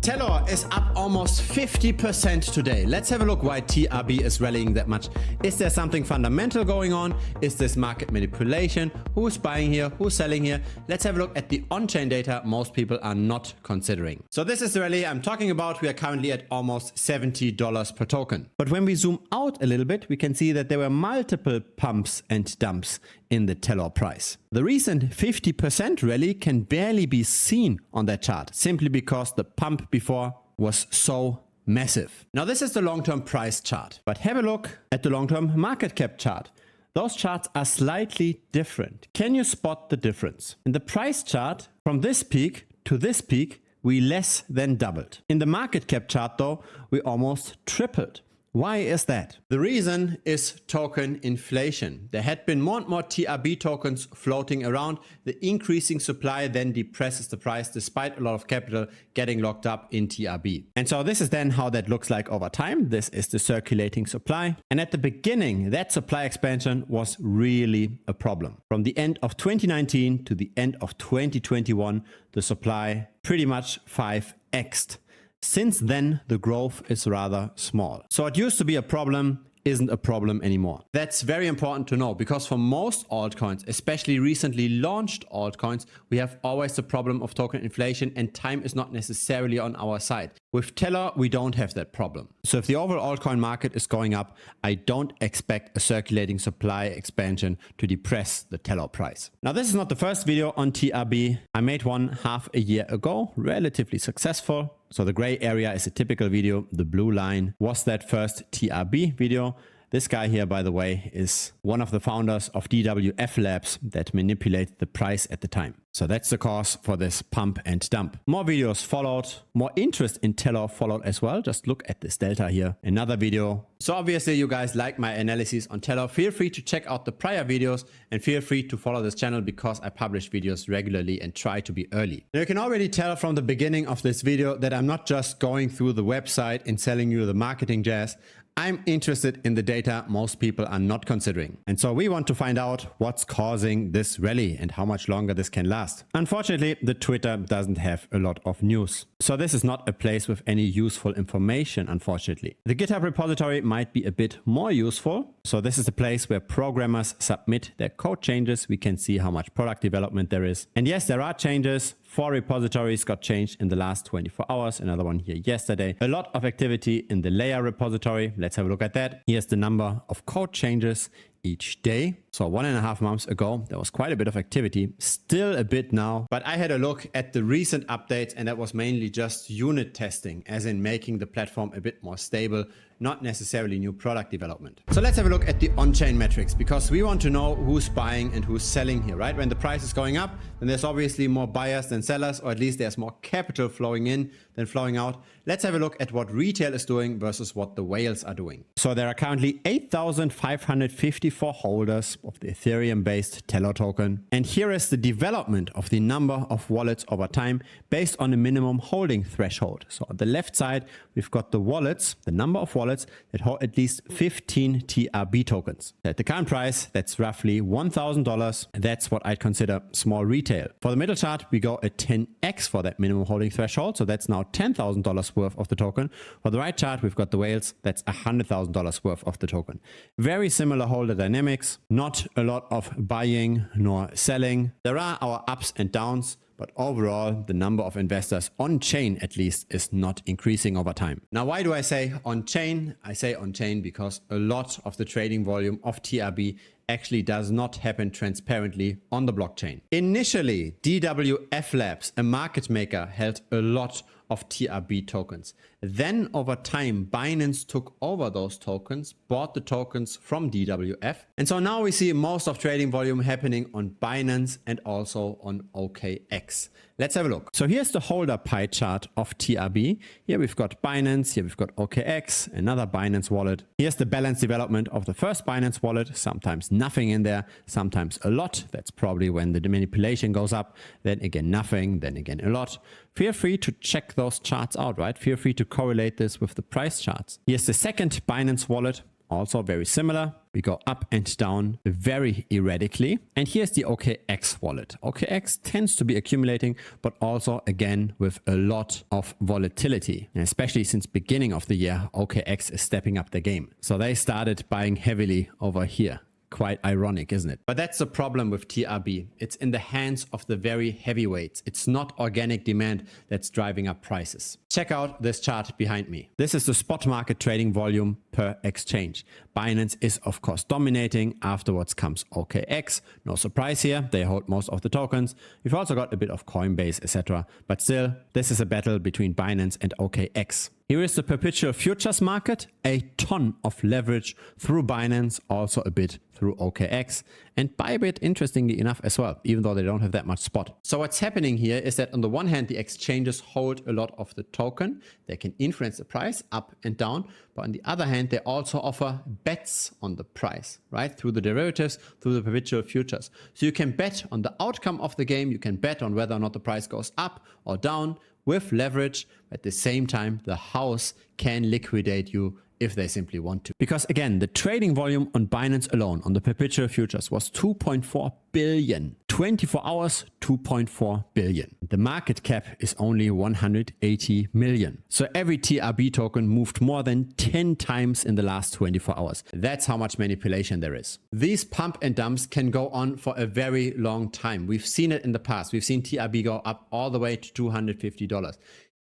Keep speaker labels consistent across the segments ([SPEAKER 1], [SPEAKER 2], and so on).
[SPEAKER 1] Tellor is up almost 50% today. Let's have a look why TRB is rallying that much. Is there something fundamental going on? Is this market manipulation? Who's buying here? Who's selling here? Let's have a look at the on-chain data most people are not considering. So this is the rally I'm talking about. We are currently at almost $70 per token. But when we zoom out a little bit, we can see that there were multiple pumps and dumps in the Tellor price. The recent 50% rally can barely be seen on that chart, simply because the pump before was so massive. Now this is the long-term price chart, but have a look at the long-term market cap chart. Those charts are slightly different. Can you spot the difference? In the price chart, from this peak to this peak, we less than doubled. In the market cap chart though, we almost tripled. Why is that? The reason is token inflation. There had been more and more TRB tokens floating around. The increasing supply then depresses the price despite a lot of capital getting locked up in TRB. And so this is then how that looks like over time. This is the circulating supply. And at the beginning, that supply expansion was really a problem. From the end of 2019 to the end of 2021, the supply pretty much 5x'd. Since then, the growth is rather small. So it used to be a problem, isn't a problem anymore. That's very important to know because for most altcoins, especially recently launched altcoins, we have always the problem of token inflation and time is not necessarily on our side. With Tellor, we don't have that problem. So if the overall altcoin market is going up, I don't expect a circulating supply expansion to depress the Tellor price. Now, this is not the first video on TRB. I made one half a year ago, relatively successful. So the gray area is a typical video. The blue line was that first TRB video. This guy here, by the way, is one of the founders of DWF Labs that manipulated the price at the time. So that's the cause for this pump and dump. More videos followed, more interest in Tellor followed as well. Just look at this delta here, another video. So obviously you guys like my analysis on Tellor. Feel free to check out the prior videos and feel free to follow this channel because I publish videos regularly and try to be early. Now you can already tell from the beginning of this video that I'm not just going through the website and selling you the marketing jazz. I'm interested in the data most people are not considering. And so we want to find out what's causing this rally and how much longer this can last. Unfortunately, the Twitter doesn't have a lot of news. So this is not a place with any useful information, unfortunately. The GitHub repository might be a bit more useful. So this is a place where programmers submit their code changes. We can see how much product development there is. And yes, there are changes. 4 repositories got changed in the last 24 hours. Another one here yesterday. A lot of activity in the layer repository. Let's have a look at that. Here's the number of code changes each day. So 1.5 months ago, there was quite a bit of activity, still a bit now, but I had a look at the recent updates and that was mainly just unit testing, as in making the platform a bit more stable, not necessarily new product development. So let's have a look at the on-chain metrics because we want to know who's buying and who's selling here, right? When the price is going up, then there's obviously more buyers than sellers, or at least there's more capital flowing in than flowing out. Let's have a look at what retail is doing versus what the whales are doing. So there are currently 8,554 holders of the Ethereum-based Tellor token. And here is the development of the number of wallets over time based on a minimum holding threshold. So on the left side, we've got the wallets, the number of wallets that hold at least 15 TRB tokens. At the current price, that's roughly $1,000. That's what I'd consider small retail. For the middle chart, we go a 10x for that minimum holding threshold. So that's now $10,000 worth of the token. For the right chart, we've got the whales. That's $100,000 worth of the token. Very similar holder dynamics. Not a lot of buying nor selling. There are our ups and downs, but overall, the number of investors on chain at least is not increasing over time. Now, why do I say on chain? I say on chain because a lot of the trading volume of TRB actually does not happen transparently on the blockchain. Initially, DWF Labs, a market maker, held a lot of TRB tokens. Then over time, Binance took over those tokens, bought the tokens from DWF. And so now we see most of trading volume happening on Binance and also on OKX. Let's have a look. So here's the holder pie chart of TRB. Here we've got Binance, here we've got OKX, another Binance wallet. Here's the balance development of the first Binance wallet. Sometimes nothing in there, sometimes a lot. That's probably when the manipulation goes up. Then again, nothing, then again, a lot. Feel free to check those charts out, right? Feel free to correlate this with the price charts. Here's the second Binance wallet. also very similar. We go up and down very erratically. And here's the OKX wallet. OKX tends to be accumulating, but also again with a lot of volatility. And especially since beginning of the year, OKX is stepping up the game. So they started buying heavily over here. Quite ironic, isn't it? But that's the problem with TRB. It's in the hands of the very heavyweights. It's not organic demand that's driving up prices. Check out this chart behind me. This is the spot market trading volume per exchange. Binance is of course dominating. Afterwards comes OKX. No surprise here. They hold most of the tokens. We've also got a bit of Coinbase, etc. But still, this is a battle between Binance and OKX. Here is the perpetual futures market, a ton of leverage through Binance, also a bit through OKX, and Bybit, interestingly enough as well, even though they don't have that much spot. So what's happening here is that on the one hand, the exchanges hold a lot of the token. They can influence the price up and down, but on the other hand, they also offer bets on the price, right? Through the derivatives, through the perpetual futures. So you can bet on the outcome of the game. You can bet on whether or not the price goes up or down with leverage. At the same time, the house can liquidate you if they simply want to. Because again, the trading volume on Binance alone on the perpetual futures was 2.4 billion. 24 hours, 2.4 billion. The market cap is only 180 million. So every TRB token moved more than 10 times in the last 24 hours. That's how much manipulation there is. These pump and dumps can go on for a very long time. We've seen it in the past. We've seen TRB go up all the way to $250.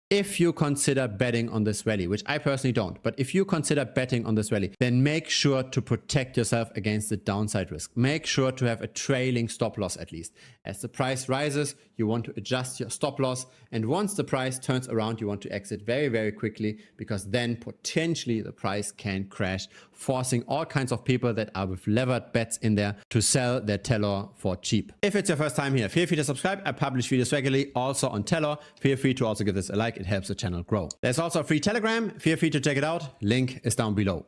[SPEAKER 1] If you consider betting on this rally, which I personally don't, but if you consider betting on this rally, then make sure to protect yourself against the downside risk. Make sure to have a trailing stop loss at least. As the price rises, you want to adjust your stop loss. And once the price turns around, you want to exit very, very quickly, because then potentially the price can crash, forcing all kinds of people that are with levered bets in there to sell their Tellor for cheap. If it's your first time here, feel free to subscribe. I publish videos regularly also on Tellor. Feel free to also give this a like. It helps the channel grow. There's also a free Telegram. Feel free to check it out. Link is down below.